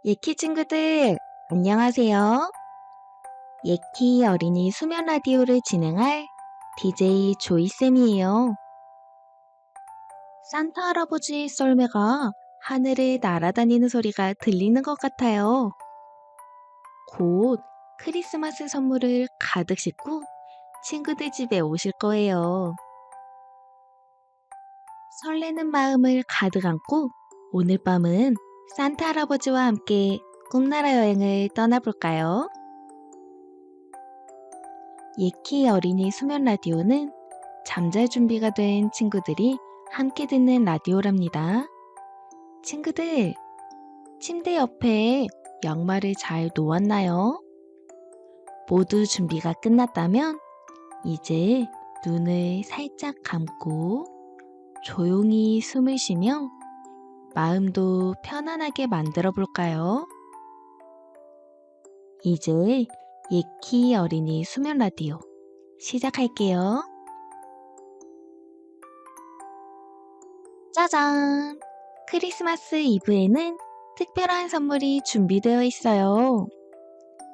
예키 친구들, 안녕하세요. 예키 어린이 수면 라디오를 진행할 DJ 조이쌤이에요. 산타 할아버지 썰매가 하늘을 날아다니는 소리가 들리는 것 같아요. 곧 크리스마스 선물을 가득 싣고 친구들 집에 오실 거예요. 설레는 마음을 가득 안고 오늘 밤은 산타 할아버지와 함께 꿈나라 여행을 떠나볼까요? 예키 어린이 수면 라디오는 잠잘 준비가 된 친구들이 함께 듣는 라디오랍니다. 친구들, 침대 옆에 양말을 잘 놓았나요? 모두 준비가 끝났다면 이제 눈을 살짝 감고 조용히 숨을 쉬며 마음도 편안하게 만들어 볼까요? 이제 예키 어린이 수면 라디오 시작할게요. 짜잔! 크리스마스 이브에는 특별한 선물이 준비되어 있어요.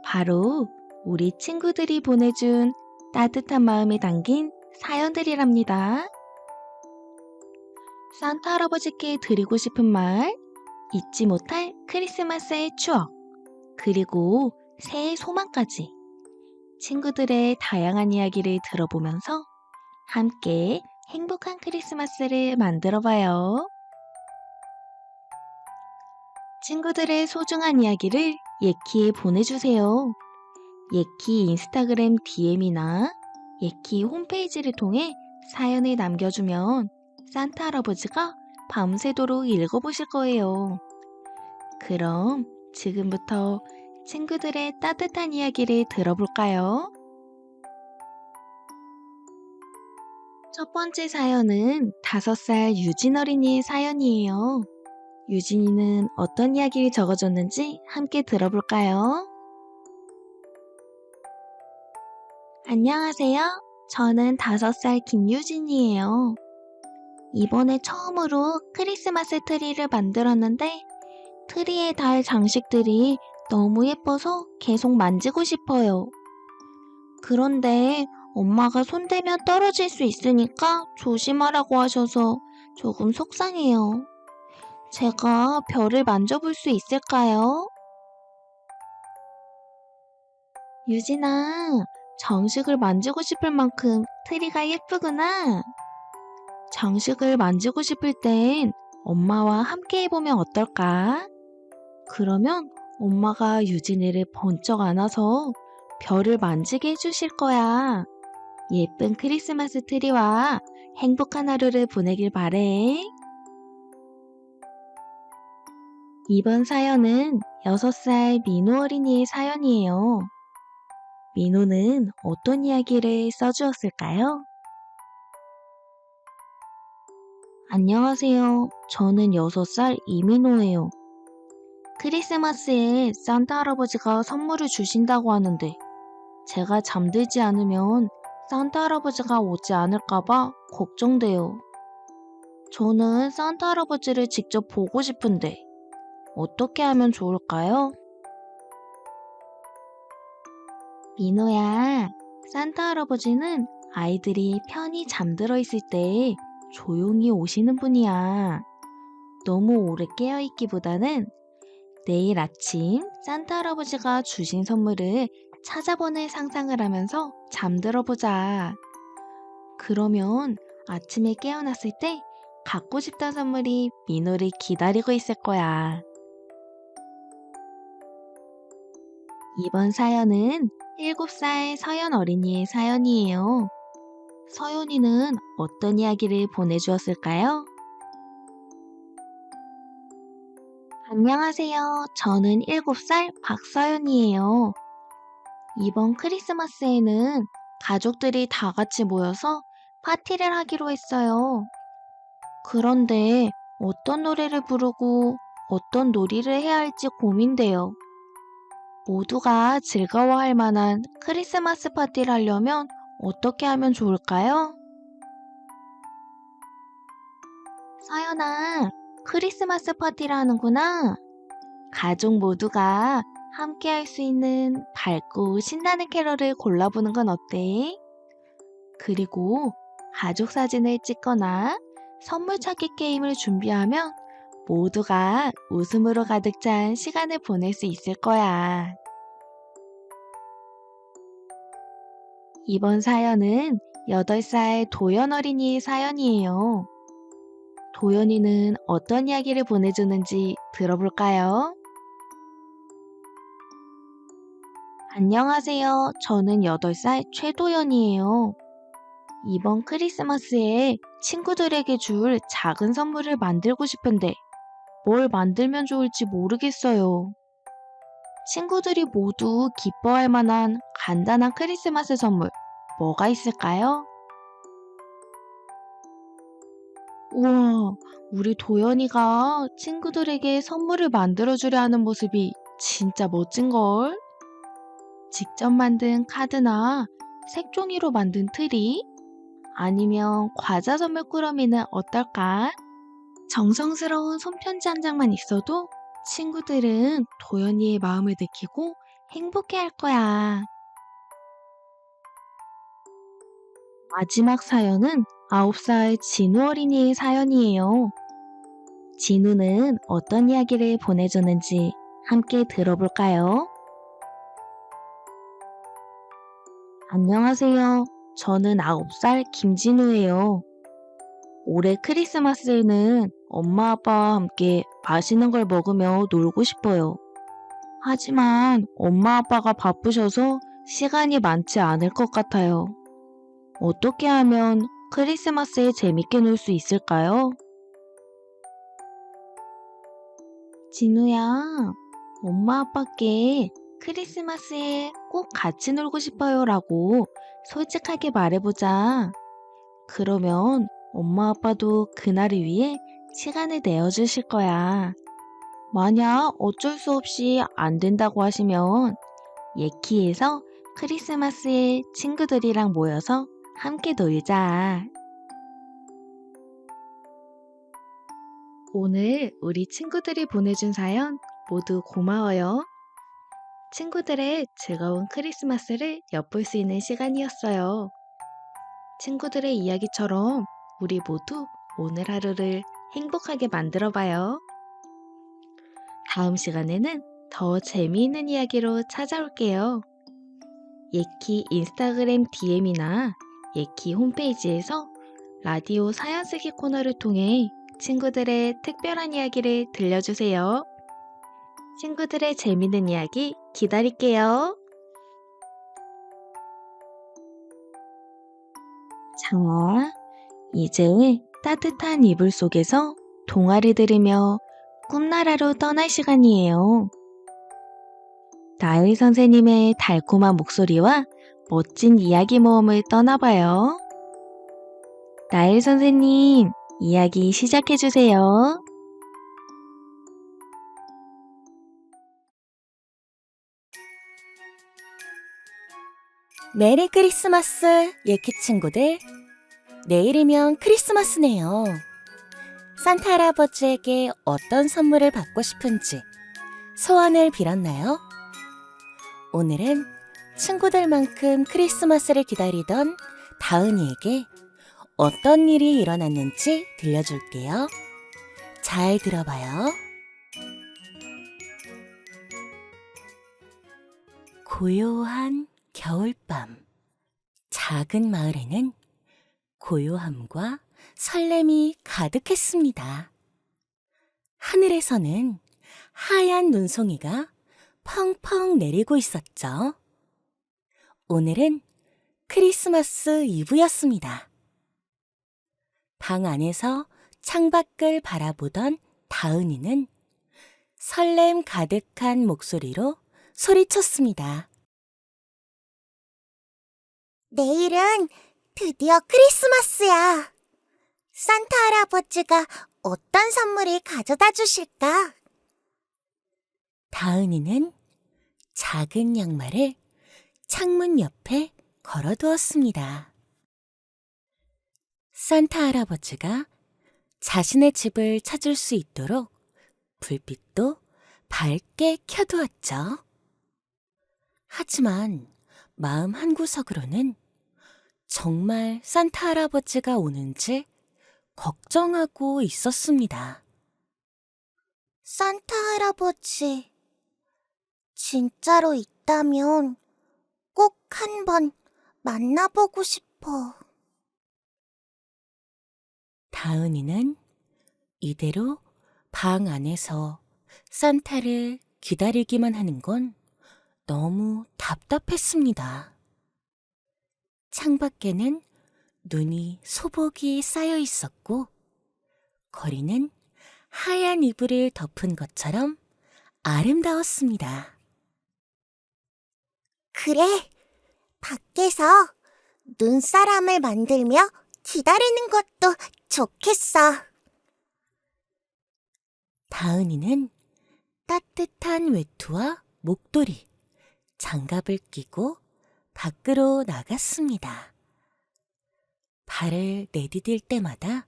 바로 우리 친구들이 보내준 따뜻한 마음에 담긴 사연들이랍니다. 산타 할아버지께 드리고 싶은 말, 잊지 못할 크리스마스의 추억, 그리고 새해 소망까지 친구들의 다양한 이야기를 들어보면서 함께 행복한 크리스마스를 만들어봐요. 친구들의 소중한 이야기를 예키에 보내주세요. 예키 인스타그램 DM이나 예키 홈페이지를 통해 사연을 남겨주면 산타 할아버지가 밤새도록 읽어보실 거예요. 그럼 지금부터 친구들의 따뜻한 이야기를 들어볼까요? 첫 번째 사연은 5살 유진 어린이의 사연이에요. 유진이는 어떤 이야기를 적어줬는지 함께 들어볼까요? 안녕하세요. 저는 5살 김유진이에요. 이번에 처음으로 크리스마스 트리를 만들었는데 트리에 달 장식들이 너무 예뻐서 계속 만지고 싶어요. 그런데 엄마가 손대면 떨어질 수 있으니까 조심하라고 하셔서 조금 속상해요. 제가 별을 만져볼 수 있을까요? 유진아, 장식을 만지고 싶을 만큼 트리가 예쁘구나. 장식을 만지고 싶을 땐 엄마와 함께 해보면 어떨까? 그러면 엄마가 유진이를 번쩍 안아서 별을 만지게 해주실 거야. 예쁜 크리스마스 트리와 행복한 하루를 보내길 바래. 이번 사연은 6살 민호 어린이의 사연이에요. 민호는 어떤 이야기를 써주었을까요? 안녕하세요. 저는 6살 이민호예요. 크리스마스에 산타 할아버지가 선물을 주신다고 하는데 제가 잠들지 않으면 산타 할아버지가 오지 않을까봐 걱정돼요. 저는 산타 할아버지를 직접 보고 싶은데 어떻게 하면 좋을까요? 민호야, 산타 할아버지는 아이들이 편히 잠들어 있을 때 조용히 오시는 분이야. 너무 오래 깨어있기보다는 내일 아침 산타 할아버지가 주신 선물을 찾아보는 상상을 하면서 잠들어 보자. 그러면 아침에 깨어났을 때 갖고 싶던 선물이 민호를 기다리고 있을 거야. 이번 사연은 7살 서연 어린이의 사연이에요. 서연이는 어떤 이야기를 보내주었을까요? 안녕하세요. 저는 7살 박서연이에요. 이번 크리스마스에는 가족들이 다 같이 모여서 파티를 하기로 했어요. 그런데 어떤 노래를 부르고 어떤 놀이를 해야 할지 고민돼요. 모두가 즐거워할 만한 크리스마스 파티를 하려면 어떻게 하면 좋을까요? 서연아, 크리스마스 파티를 하는구나. 가족 모두가 함께 할 수 있는 밝고 신나는 캐럴을 골라보는 건 어때? 그리고 가족 사진을 찍거나 선물 찾기 게임을 준비하면 모두가 웃음으로 가득 찬 시간을 보낼 수 있을 거야. 이번 사연은 8살 도연 어린이의 사연이에요. 도연이는 어떤 이야기를 보내주는지 들어볼까요? 안녕하세요. 저는 8살 최도연이에요. 이번 크리스마스에 친구들에게 줄 작은 선물을 만들고 싶은데 뭘 만들면 좋을지 모르겠어요. 친구들이 모두 기뻐할 만한 간단한 크리스마스 선물 뭐가 있을까요? 우와, 우리 도연이가 친구들에게 선물을 만들어주려 하는 모습이 진짜 멋진걸? 직접 만든 카드나 색종이로 만든 트리? 아니면 과자 선물 꾸러미는 어떨까? 정성스러운 손편지 한 장만 있어도 친구들은 도연이의 마음을 느끼고 행복해 할 거야. 마지막 사연은 9살 진우 어린이의 사연이에요. 진우는 어떤 이야기를 보내줬는지 함께 들어볼까요? 안녕하세요. 저는 9살 김진우예요. 올해 크리스마스에는 엄마 아빠와 함께 맛있는 걸 먹으며 놀고 싶어요. 하지만 엄마 아빠가 바쁘셔서 시간이 많지 않을 것 같아요. 어떻게 하면 크리스마스에 재밌게 놀 수 있을까요? 진우야, 엄마 아빠께 크리스마스에 꼭 같이 놀고 싶어요라고 솔직하게 말해보자. 그러면 엄마 아빠도 그날을 위해 시간을 내어주실 거야. 만약 어쩔 수 없이 안 된다고 하시면 예키에서 크리스마스에 친구들이랑 모여서 함께 놀자. 오늘 우리 친구들이 보내준 사연 모두 고마워요. 친구들의 즐거운 크리스마스를 엿볼 수 있는 시간이었어요. 친구들의 이야기처럼 우리 모두 오늘 하루를 행복하게 만들어 봐요. 다음 시간에는 더 재미있는 이야기로 찾아올게요. 예키 인스타그램 DM이나 예키 홈페이지에서 라디오 사연 쓰기 코너를 통해 친구들의 특별한 이야기를 들려주세요. 친구들의 재미있는 이야기 기다릴게요. 자, 이제 따뜻한 이불 속에서 동화를 들으며 꿈나라로 떠날 시간이에요. 나의 선생님의 달콤한 목소리와 멋진 이야기 모험을 떠나봐요. 나의 선생님, 이야기 시작해주세요. 메리 크리스마스, 예키 친구들. 내일이면 크리스마스네요. 산타 할아버지에게 어떤 선물을 받고 싶은지 소원을 빌었나요? 오늘은 친구들만큼 크리스마스를 기다리던 다은이에게 어떤 일이 일어났는지 들려줄게요. 잘 들어봐요. 고요한 겨울밤. 작은 마을에는 고요함과 설렘이 가득했습니다. 하늘에서는 하얀 눈송이가 펑펑 내리고 있었죠. 오늘은 크리스마스 이브였습니다. 방 안에서 창밖을 바라보던 다은이는 설렘 가득한 목소리로 소리쳤습니다. 내일은 드디어 크리스마스야. 산타 할아버지가 어떤 선물을 가져다 주실까? 다은이는 작은 양말을 창문 옆에 걸어두었습니다. 산타 할아버지가 자신의 집을 찾을 수 있도록 불빛도 밝게 켜두었죠. 하지만 마음 한구석으로는 정말 산타 할아버지가 오는지 걱정하고 있었습니다. 산타 할아버지, 진짜로 있다면 꼭 한번 만나보고 싶어. 다은이는 이대로 방 안에서 산타를 기다리기만 하는 건 너무 답답했습니다. 창밖에는 눈이 소복이 쌓여 있었고, 거리는 하얀 이불을 덮은 것처럼 아름다웠습니다. 그래, 밖에서 눈사람을 만들며 기다리는 것도 좋겠어. 다은이는 따뜻한 외투와 목도리, 장갑을 끼고 밖으로 나갔습니다. 발을 내디딜 때마다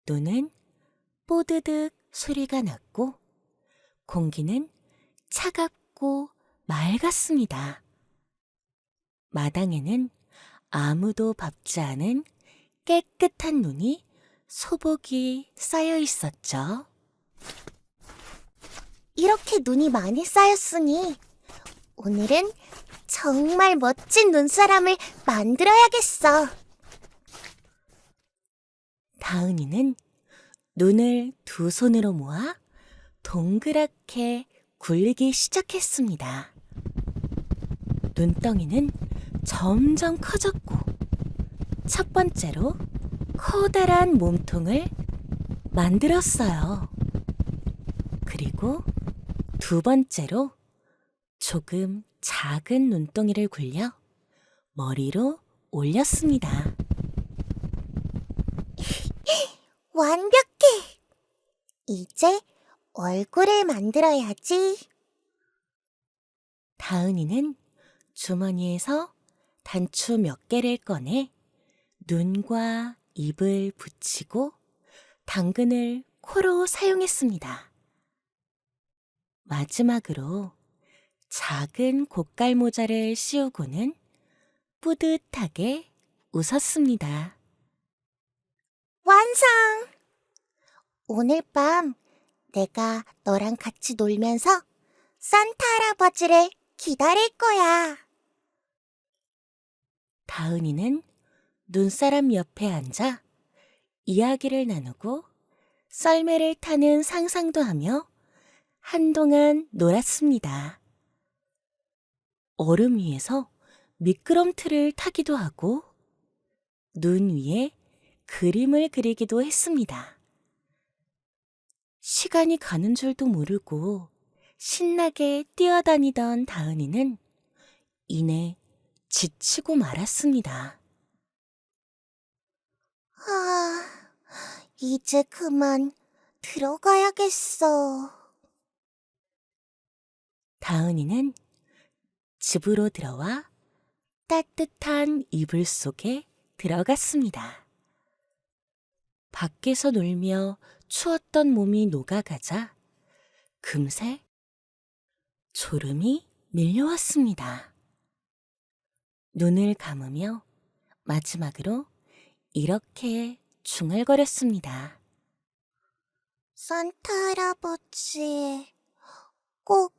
눈은 뽀드득 소리가 났고 공기는 차갑고 맑았습니다. 마당에는 아무도 밟지 않은 깨끗한 눈이 소복이 쌓여 있었죠. 이렇게 눈이 많이 쌓였으니 오늘은 정말 멋진 눈사람을 만들어야겠어. 다은이는 눈을 두 손으로 모아 동그랗게 굴리기 시작했습니다. 눈덩이는 점점 커졌고 첫 번째로 커다란 몸통을 만들었어요. 그리고 두 번째로 조금 작은 눈덩이를 굴려 머리로 올렸습니다. 완벽해! 이제 얼굴을 만들어야지. 다은이는 주머니에서 단추 몇 개를 꺼내 눈과 입을 붙이고 당근을 코로 사용했습니다. 마지막으로 작은 고깔 모자를 씌우고는 뿌듯하게 웃었습니다. 완성! 오늘 밤 내가 너랑 같이 놀면서 산타 할아버지를 기다릴 거야. 다은이는 눈사람 옆에 앉아 이야기를 나누고 썰매를 타는 상상도 하며 한동안 놀았습니다. 얼음 위에서 미끄럼틀을 타기도 하고 눈 위에 그림을 그리기도 했습니다. 시간이 가는 줄도 모르고 신나게 뛰어다니던 다은이는 이내 지치고 말았습니다. 이제 그만 들어가야겠어. 다은이는 집으로 들어와 따뜻한 이불 속에 들어갔습니다. 밖에서 놀며 추웠던 몸이 녹아가자 금세 졸음이 밀려왔습니다. 눈을 감으며 마지막으로 이렇게 중얼거렸습니다. 산타 할아버지, 꼭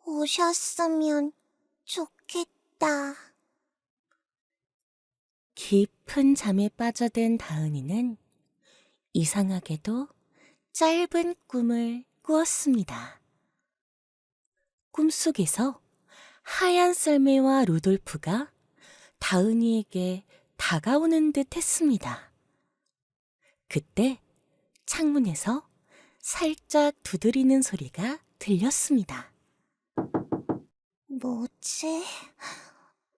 오셨으면 좋겠다. 깊은 잠에 빠져든 다은이는 이상하게도 짧은 꿈을 꾸었습니다. 꿈속에서 하얀 썰매와 루돌프가 다은이에게 다가오는 듯 했습니다. 그때 창문에서 살짝 두드리는 소리가 들렸습니다. 뭐지?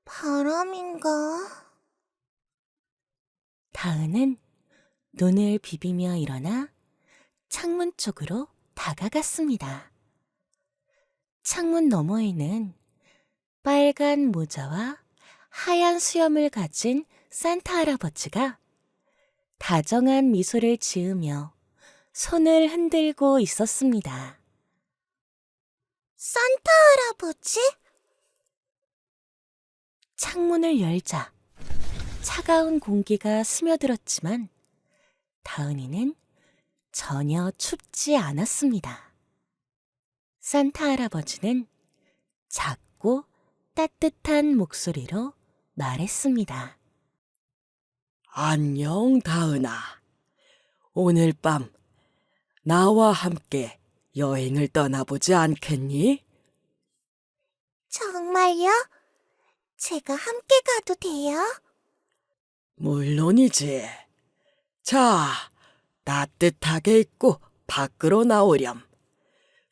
바람인가? 다은은 눈을 비비며 일어나 창문 쪽으로 다가갔습니다. 창문 너머에는 빨간 모자와 하얀 수염을 가진 산타 할아버지가 다정한 미소를 지으며 손을 흔들고 있었습니다. 산타 할아버지? 창문을 열자 차가운 공기가 스며들었지만 다은이는 전혀 춥지 않았습니다. 산타 할아버지는 작고 따뜻한 목소리로 말했습니다. 안녕, 다은아. 오늘 밤 나와 함께 여행을 떠나보지 않겠니? 정말요? 제가 함께 가도 돼요? 물론이지. 자, 따뜻하게 입고 밖으로 나오렴.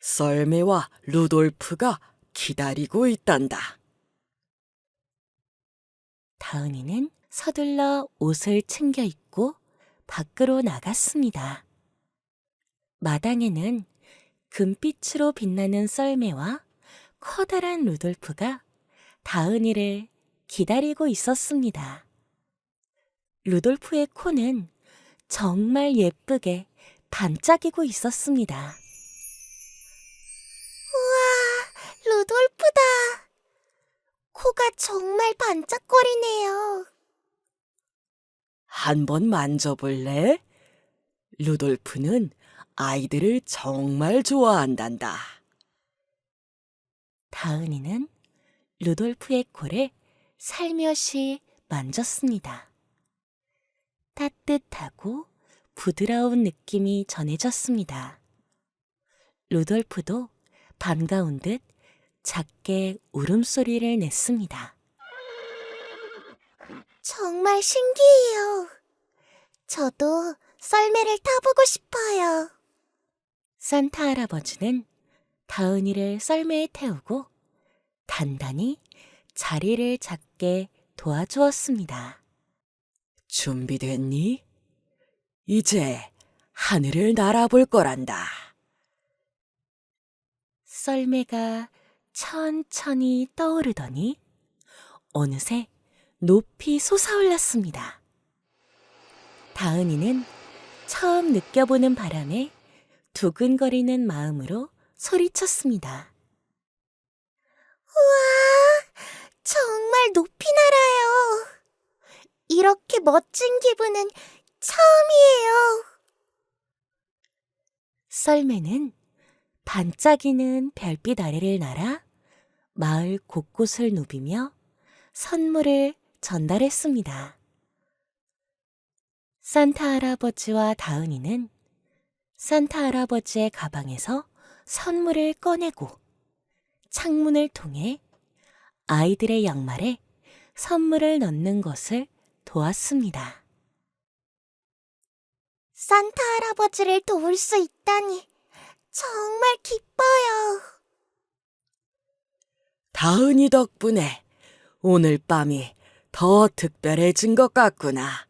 썰매와 루돌프가 기다리고 있단다. 다은이는 서둘러 옷을 챙겨 입고 밖으로 나갔습니다. 마당에는 금빛으로 빛나는 썰매와 커다란 루돌프가 다은이를 기다리고 있었습니다. 루돌프의 코는 정말 예쁘게 반짝이고 있었습니다. 우와, 루돌프다. 코가 정말 반짝거리네요. 한번 만져볼래? 루돌프는 아이들을 정말 좋아한단다. 다은이는 루돌프의 코를 살며시 만졌습니다. 따뜻하고 부드러운 느낌이 전해졌습니다. 루돌프도 반가운 듯 작게 울음소리를 냈습니다. 정말 신기해요. 저도 썰매를 타보고 싶어요. 산타 할아버지는 다은이를 썰매에 태우고 단단히 자리를 잡게 도와주었습니다. 준비됐니? 이제 하늘을 날아볼 거란다. 썰매가 천천히 떠오르더니 어느새 높이 솟아올랐습니다. 다은이는 처음 느껴보는 바람에 두근거리는 마음으로 소리쳤습니다. 우와, 정말 높이 날아요. 이렇게 멋진 기분은 처음이에요. 썰매는 반짝이는 별빛 아래를 날아 마을 곳곳을 누비며 선물을 전달했습니다. 산타 할아버지와 다은이는 산타 할아버지의 가방에서 선물을 꺼내고 창문을 통해 아이들의 양말에 선물을 넣는 것을 도왔습니다. 산타 할아버지를 도울 수 있다니 정말 기뻐요. 다은이 덕분에 오늘 밤이 더 특별해진 것 같구나.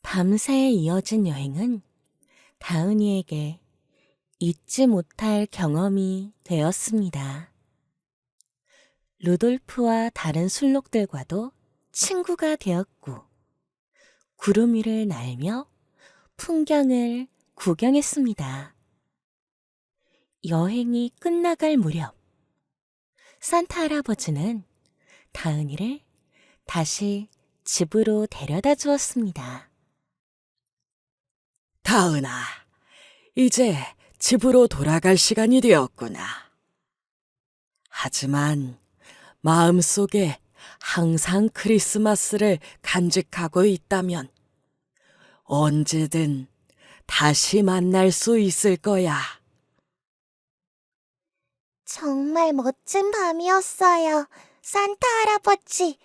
밤새 이어진 여행은 다은이에게 잊지 못할 경험이 되었습니다. 루돌프와 다른 술록들과도 친구가 되었고, 구름 위를 날며 풍경을 구경했습니다. 여행이 끝나갈 무렵, 산타 할아버지는 다은이를 다시 집으로 데려다 주었습니다. 다은아, 이제 집으로 돌아갈 시간이 되었구나. 하지만 마음속에 항상 크리스마스를 간직하고 있다면 언제든 다시 만날 수 있을 거야. 정말 멋진 밤이었어요, 산타 할아버지.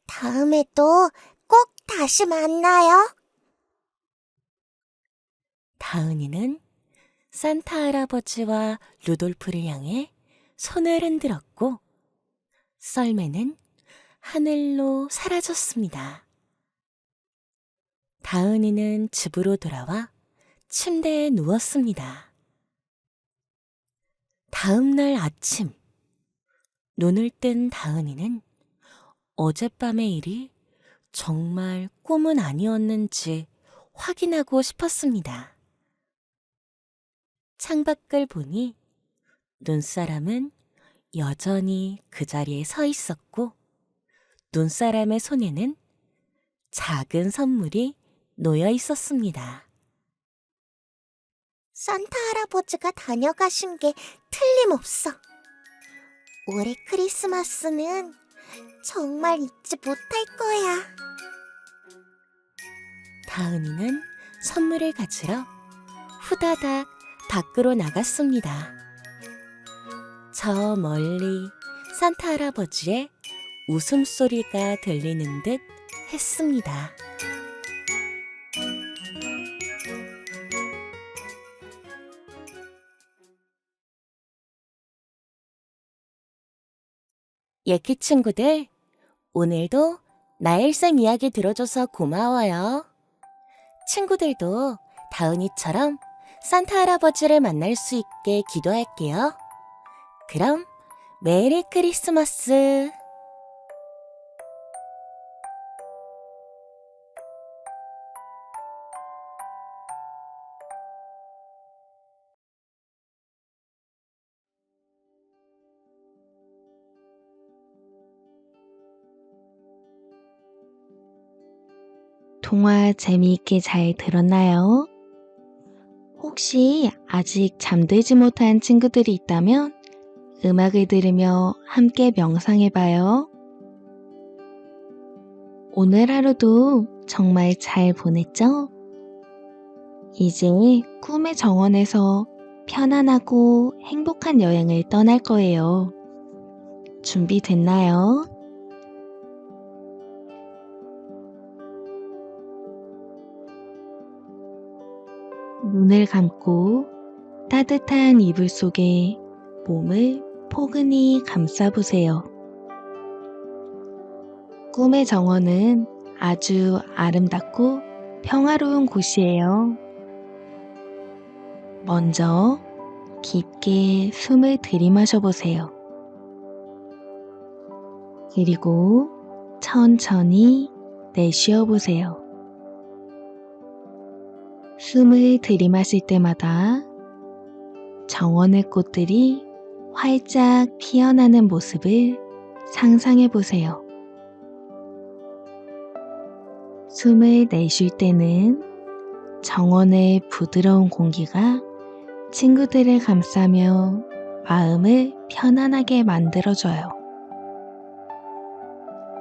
다음에도 꼭 다시 만나요. 다은이는 산타 할아버지와 루돌프를 향해 손을 흔들었고 썰매는 하늘로 사라졌습니다. 다은이는 집으로 돌아와 침대에 누웠습니다. 다음 날 아침, 눈을 뜬 다은이는 어젯밤의 일이 정말 꿈은 아니었는지 확인하고 싶었습니다. 창밖을 보니 눈사람은 여전히 그 자리에 서 있었고 눈사람의 손에는 작은 선물이 놓여 있었습니다. 산타 할아버지가 다녀가신 게 틀림없어. 올해 크리스마스는 정말 잊지 못할 거야. 다은이는 선물을 가지러 후다닥 밖으로 나갔습니다. 저 멀리 산타 할아버지의 웃음소리가 들리는 듯 했습니다. 예키 친구들, 오늘도 나엘쌤 이야기 들어줘서 고마워요. 친구들도 다은이처럼 산타 할아버지를 만날 수 있게 기도할게요. 그럼 메리 크리스마스! 동화 재미있게 잘 들었나요? 혹시 아직 잠들지 못한 친구들이 있다면 음악을 들으며 함께 명상해봐요. 오늘 하루도 정말 잘 보냈죠? 이제 꿈의 정원에서 편안하고 행복한 여행을 떠날 거예요. 준비됐나요? 눈을 감고 따뜻한 이불 속에 몸을 포근히 감싸보세요. 꿈의 정원은 아주 아름답고 평화로운 곳이에요. 먼저 깊게 숨을 들이마셔 보세요. 그리고 천천히 내쉬어 보세요. 숨을 들이마실 때마다 정원의 꽃들이 활짝 피어나는 모습을 상상해 보세요. 숨을 내쉴 때는 정원의 부드러운 공기가 친구들을 감싸며 마음을 편안하게 만들어줘요.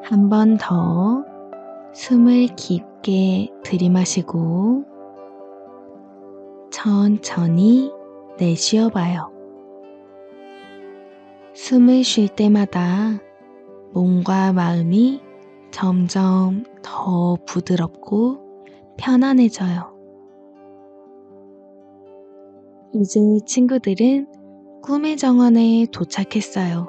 한 번 더 숨을 깊게 들이마시고 천천히 내쉬어 봐요. 숨을 쉴 때마다 몸과 마음이 점점 더 부드럽고 편안해져요. 이제 친구들은 꿈의 정원에 도착했어요.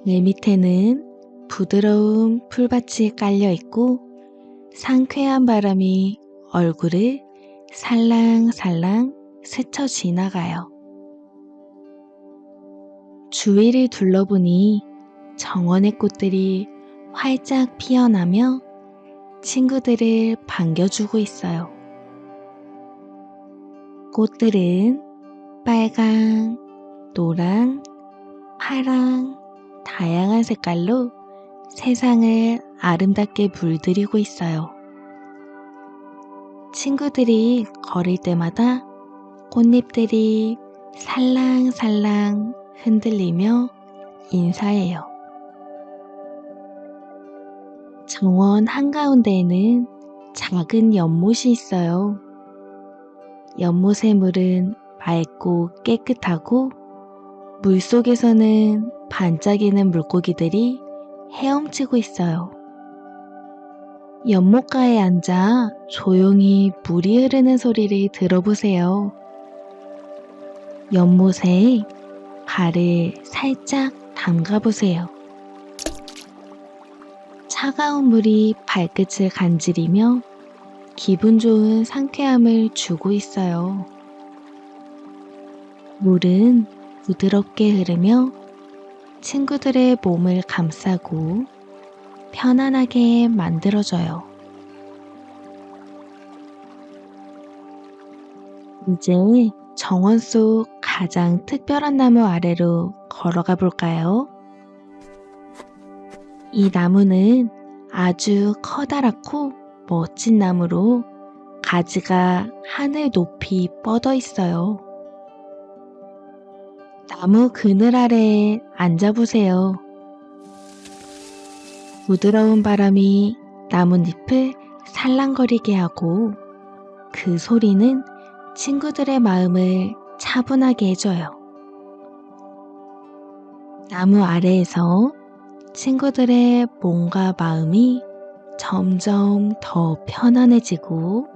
내 밑에는 부드러운 풀밭이 깔려 있고 상쾌한 바람이 얼굴을 살랑살랑 스쳐 지나가요. 주위를 둘러보니 정원의 꽃들이 활짝 피어나며 친구들을 반겨주고 있어요. 꽃들은 빨강, 노랑, 파랑, 다양한 색깔로 세상을 아름답게 물들이고 있어요. 친구들이 걸을 때마다 꽃잎들이 살랑살랑 흔들리며 인사해요. 정원 한가운데에는 작은 연못이 있어요. 연못의 물은 맑고 깨끗하고 물속에서는 반짝이는 물고기들이 헤엄치고 있어요. 연못가에 앉아 조용히 물이 흐르는 소리를 들어보세요. 연못에 발을 살짝 담가보세요. 차가운 물이 발끝을 간지리며 기분 좋은 상쾌함을 주고 있어요. 물은 부드럽게 흐르며 친구들의 몸을 감싸고 편안하게 만들어줘요. 이제 정원 속 가장 특별한 나무 아래로 걸어가 볼까요? 이 나무는 아주 커다랗고 멋진 나무로 가지가 하늘 높이 뻗어 있어요. 나무 그늘 아래 앉아보세요. 부드러운 바람이 나뭇잎을 살랑거리게 하고 그 소리는 친구들의 마음을 차분하게 해줘요. 나무 아래에서 친구들의 몸과 마음이 점점 더 편안해지고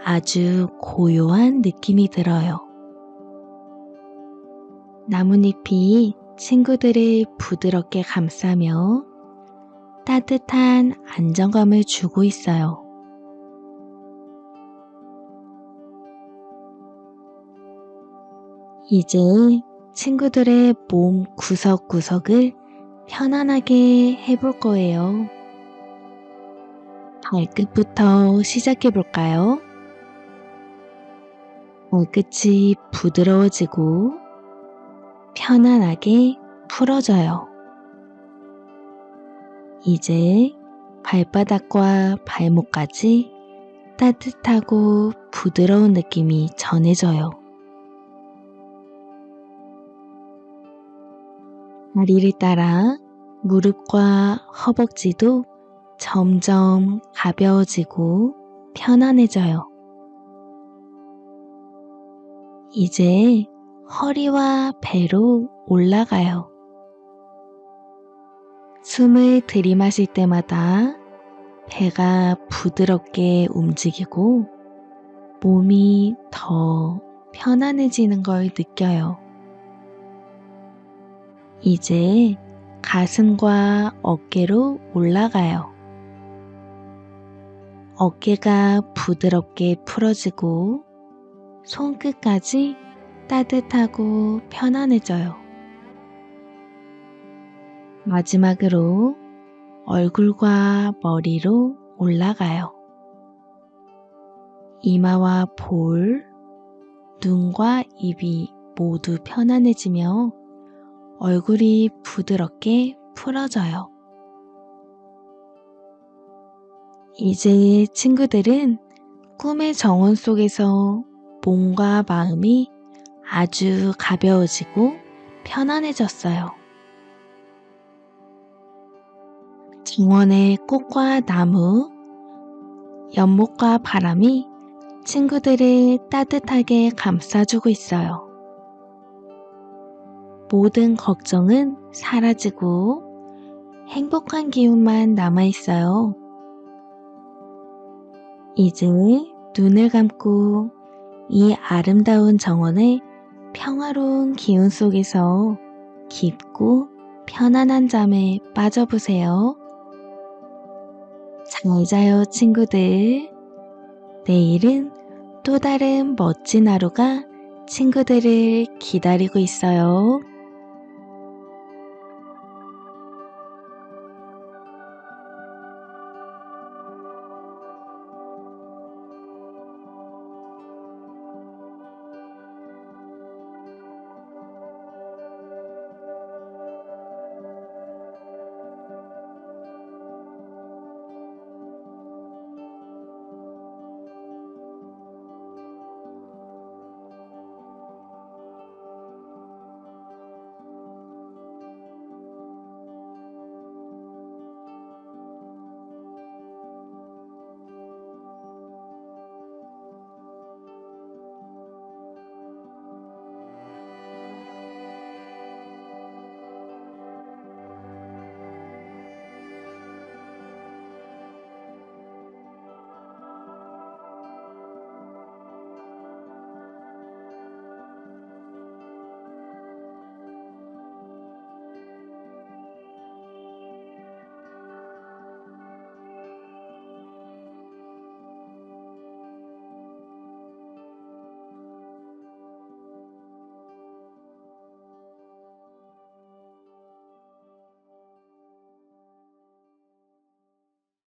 아주 고요한 느낌이 들어요. 나뭇잎이 친구들을 부드럽게 감싸며 따뜻한 안정감을 주고 있어요. 이제 친구들의 몸 구석구석을 편안하게 해볼 거예요. 발끝부터 시작해 볼까요? 발끝이 부드러워지고 편안하게 풀어져요. 이제 발바닥과 발목까지 따뜻하고 부드러운 느낌이 전해져요. 다리를 따라 무릎과 허벅지도 점점 가벼워지고 편안해져요. 이제 허리와 배로 올라가요. 숨을 들이마실 때마다 배가 부드럽게 움직이고 몸이 더 편안해지는 걸 느껴요. 이제 가슴과 어깨로 올라가요. 어깨가 부드럽게 풀어지고 손끝까지 따뜻하고 편안해져요. 마지막으로 얼굴과 머리로 올라가요. 이마와 볼, 눈과 입이 모두 편안해지며 얼굴이 부드럽게 풀어져요. 이제 친구들은 꿈의 정원 속에서 몸과 마음이 아주 가벼워지고 편안해졌어요. 정원의 꽃과 나무, 연못과 바람이 친구들을 따뜻하게 감싸주고 있어요. 모든 걱정은 사라지고 행복한 기운만 남아있어요. 이제 눈을 감고 이 아름다운 정원의 평화로운 기운 속에서 깊고 편안한 잠에 빠져보세요. 잘 자요, 친구들. 내일은 또 다른 멋진 하루가 친구들을 기다리고 있어요.